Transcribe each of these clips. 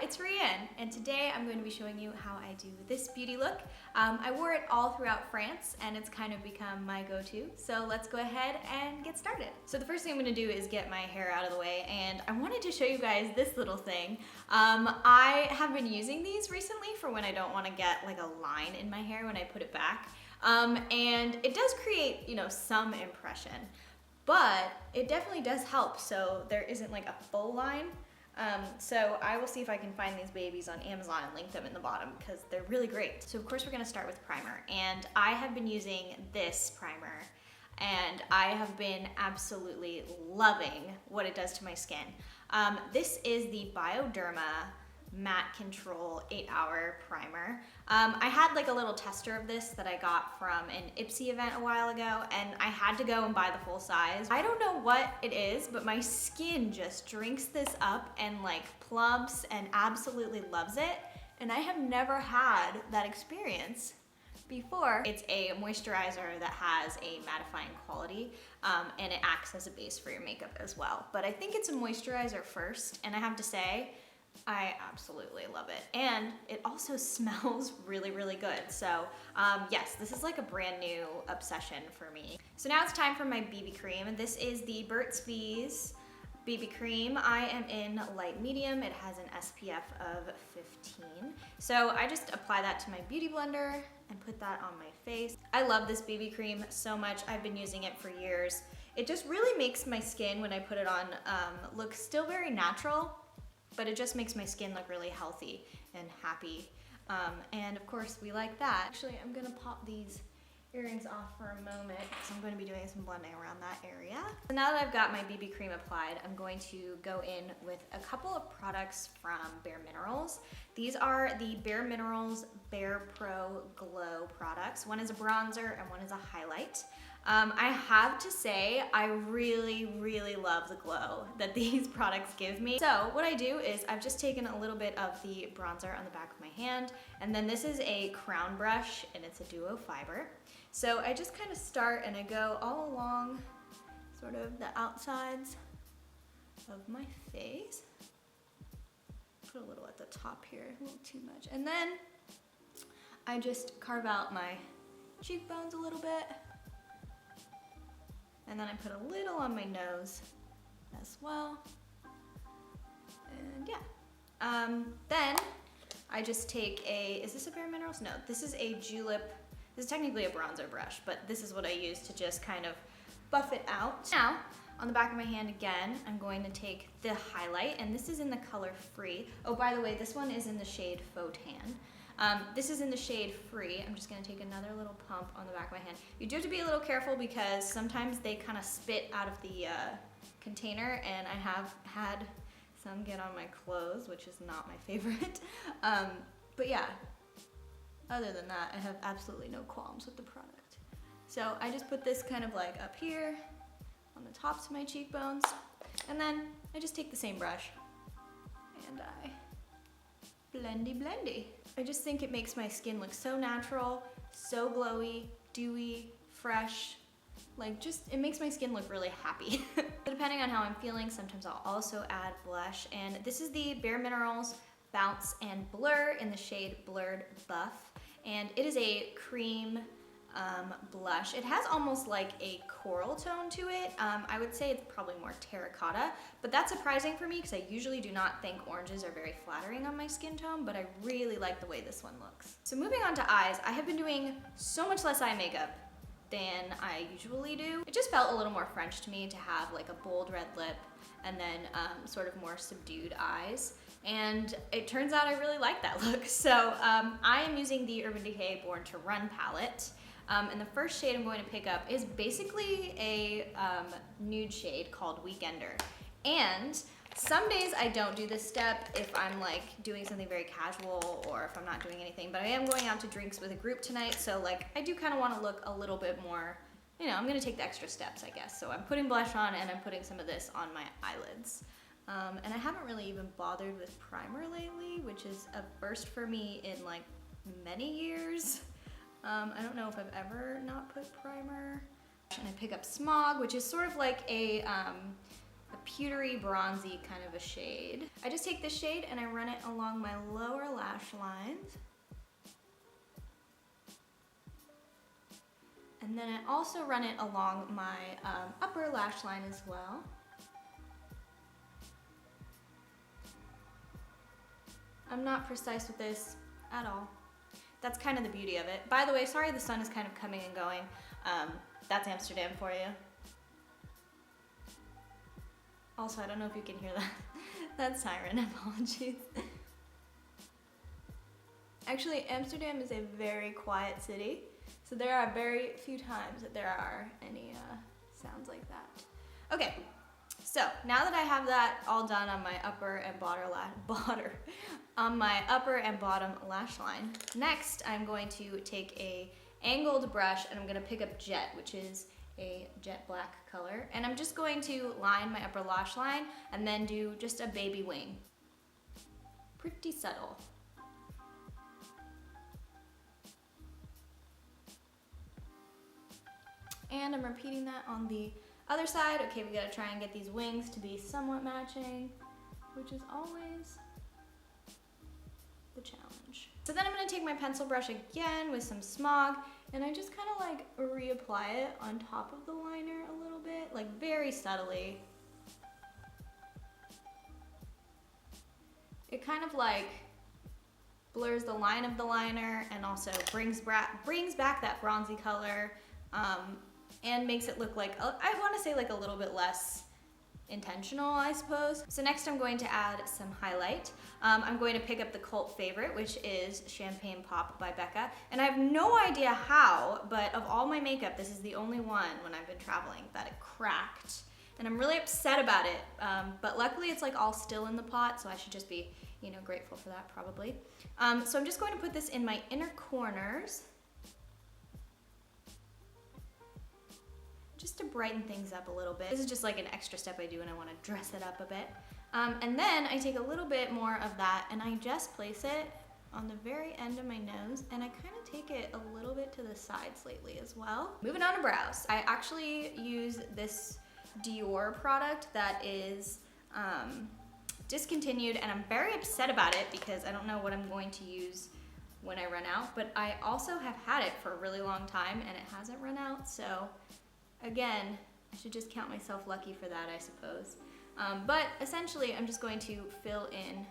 it's Rianne, and today I'm going to be showing you how I do this beauty look. I wore it all throughout France, and it's kind of become my go-to, so let's go ahead and get started. So the first thing I'm going to do is get my hair out of the way, and I wanted to show you guys this little thing. I have been using these recently for when I don't want to get like a line in my hair when I put it back, and it does create, some impression, but it definitely does help so there isn't like a full line. So I will see if I can find these babies on Amazon and link them in the bottom because they're really great. So of course we're gonna start with primer, and I have been using this primer and I have been absolutely loving what it does to my skin. This is the Bioderma Matte Control 8-Hour Primer. I had like a little tester of this that I got from an Ipsy event a while ago, and I had to go and buy the full size. I don't know what it is, but my skin just drinks this up and like plumps and absolutely loves it, and I have never had that experience before. It's a moisturizer that has a mattifying quality, and it acts as a base for your makeup as well. But I think it's a moisturizer first, and I have to say, I absolutely love it. And it also smells really, really good. So yes, this is like a brand new obsession for me. So now it's time for my BB cream. This is the Burt's Bees BB cream. I am in light medium. It has an SPF of 15. So I just apply that to my beauty blender and put that on my face. I love this BB cream so much. I've been using it for years. It just really makes my skin, when I put it on, look still very natural, but it just makes my skin look really healthy and happy. And of course we like that. Actually, I'm gonna pop these earrings off for a moment because I'm going to be doing some blending around that area. So now that I've got my BB cream applied, I'm going to go in with a couple of products from bareMinerals. These are the bareMinerals BarePro Glow products. One is a bronzer and one is a highlight. I have to say, I really, really love the glow that these products give me. So what I do is I've just taken a little bit of the bronzer on the back of my hand, and then this is a crown brush, and it's a duo fiber. So I just kind of start and I go all along sort of the outsides of my face. Put a little at the top here, a little too much. And then I just carve out my cheekbones a little bit. And then I put a little on my nose as well. And yeah. Then I just take is this a bareMinerals? No, this is a Julep. This is technically a bronzer brush, but this is what I use to just kind of buff it out. Now, on the back of my hand again, I'm going to take the highlight, and this is in the color Free. Oh, by the way, this one is in the shade Faux Tan. This is in the shade Free. I'm just gonna take another little pump on the back of my hand. You do have to be a little careful because sometimes they kind of spit out of the container, and I have had some get on my clothes, which is not my favorite. But yeah, other than that, I have absolutely no qualms with the product. So I just put this kind of like up here on the tops of my cheekbones, and then I just take the same brush and I blendy. I just think it makes my skin look so natural, so glowy, dewy, fresh. Like it makes my skin look really happy. Depending on how I'm feeling, sometimes I'll also add blush, and this is the bareMinerals Bounce and Blur in the shade Blurred Buff, and it is a cream blush. It has almost like a coral tone to it. I would say it's probably more terracotta, but that's surprising for me because I usually do not think oranges are very flattering on my skin tone, but I really like the way this one looks. So moving on to eyes, I have been doing so much less eye makeup than I usually do. It just felt a little more French to me to have like a bold red lip and then sort of more subdued eyes. And it turns out I really like that look. So I am using the Urban Decay Born to Run palette. And the first shade I'm going to pick up is basically a nude shade called Weekender. And some days I don't do this step if I'm like doing something very casual or if I'm not doing anything, but I am going out to drinks with a group tonight, so like I do kind of want to look a little bit more, I'm gonna take the extra steps, I guess. So I'm putting blush on and I'm putting some of this on my eyelids. And I haven't really even bothered with primer lately, which is a first for me in like many years. I don't know if I've ever not put primer. And I pick up Smog, which is sort of like a a pewtery bronzy kind of a shade. I just take this shade and I run it along my lower lash lines. And then I also run it along my upper lash line as well. I'm not precise with this at all. That's kind of the beauty of it. By the way, sorry the sun is kind of coming and going. That's Amsterdam for you. Also, I don't know if you can hear that. That siren, apologies. Actually, Amsterdam is a very quiet city, so there are very few times that there are any sounds like that. Okay, so now that I have that all done on my upper and bottom lash line, next I'm going to take a angled brush and I'm gonna pick up Jet, which is a jet black color, and I'm just going to line my upper lash line and then do just a baby wing. Pretty subtle. And I'm repeating that on the other side. Okay, we gotta try and get these wings to be somewhat matching, which is always the challenge. So then I'm gonna take my pencil brush again with some smog, and I just kind of like reapply it on top of the liner a little bit, like very subtly. It kind of like blurs the line of the liner and also brings back that bronzy color, and makes it look like, I want to say like a little bit less intentional, I suppose. So next I'm going to add some highlight. I'm going to pick up the cult favorite, which is Champagne Pop by Becca. And I have no idea how, but of all my makeup, this is the only one when I've been traveling that it cracked. And I'm really upset about it, but luckily it's like all still in the pot, so I should just be, you know, grateful for that probably. So I'm just going to put this in my inner corners, just to brighten things up a little bit. This is just like an extra step I do when I want to dress it up a bit. And then I take a little bit more of that and I just place it on the very end of my nose, and I kind of take it a little bit to the sides lately as well. Moving on to brows. I actually use this Dior product that is discontinued, and I'm very upset about it because I don't know what I'm going to use when I run out, but I also have had it for a really long time and it hasn't run out, so again, I should just count myself lucky for that, I suppose. But essentially, I'm just going to fill in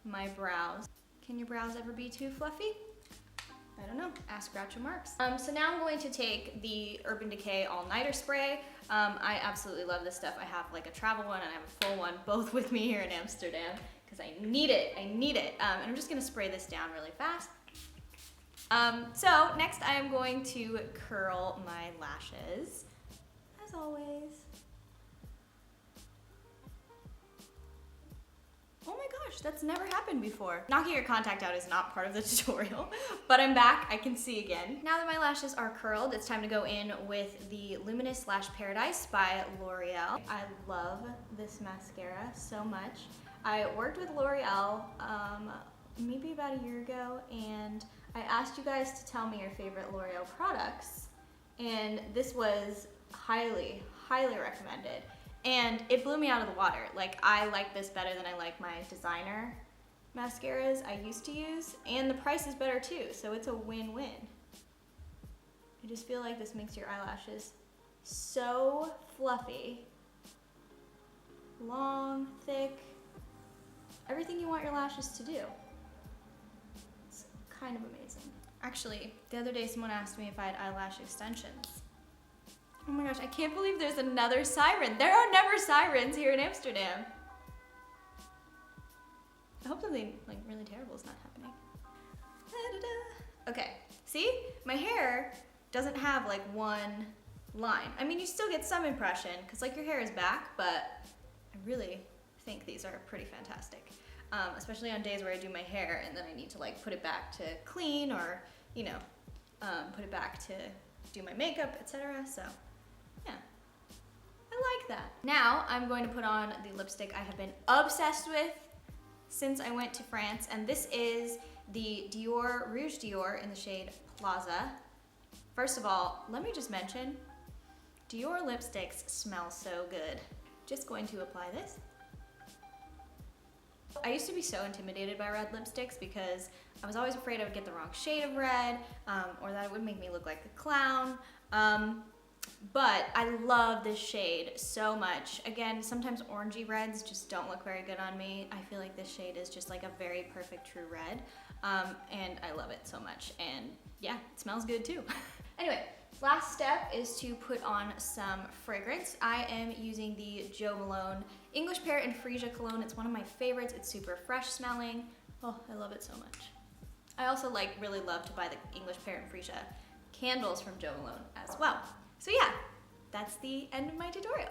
my brows. Can your brows ever be too fluffy? I don't know, ask Groucho Marx. So now I'm going to take the Urban Decay All-Nighter Spray. I absolutely love this stuff. I have like a travel one and I have a full one, both with me here in Amsterdam, because I need it, And I'm just gonna spray this down really fast. So next I am going to curl my lashes, as always. Oh my gosh, that's never happened before. Knocking your contact out is not part of the tutorial, but I'm back, I can see again. Now that my lashes are curled, it's time to go in with the Luminous Lash Paradise by L'Oreal. I love this mascara so much. I worked with L'Oreal maybe about a year ago, and I asked you guys to tell me your favorite L'Oreal products, and this was highly, highly recommended. And it blew me out of the water. Like, I like this better than I like my designer mascaras I used to use, and the price is better too, so it's a win-win. I just feel like this makes your eyelashes so fluffy, long, thick, everything you want your lashes to do. It's kind of amazing. Actually, the other day someone asked me if I had eyelash extensions. Oh my gosh, I can't believe there's another siren. There are never sirens here in Amsterdam. I hope something like really terrible is not happening. Okay, see? My hair doesn't have like one line. I mean, you still get some impression because like your hair is back, but I really think these are pretty fantastic. Especially on days where I do my hair and then I need to like put it back to clean or, you know, put it back to do my makeup, etc. So yeah, I like that. Now I'm going to put on the lipstick I have been obsessed with since I went to France, and this is the Dior, Rouge Dior in the shade Plaza. First of all, let me just mention, Dior lipsticks smell so good. just going to apply this. I used to be so intimidated by red lipsticks because I was always afraid I would get the wrong shade of red, or that it would make me look like a clown. But I love this shade so much. Again, sometimes orangey reds just don't look very good on me. I feel like this shade is just like a very perfect true red, and I love it so much. And yeah, it smells good too. Anyway, last step is to put on some fragrance. I am using the Malone English Pear and Freesia cologne. It's one of my favorites. It's super fresh smelling. Oh, I love it so much. I also really love to buy the English Pear and Freesia candles from Malone as well. So yeah, that's the end of my tutorial.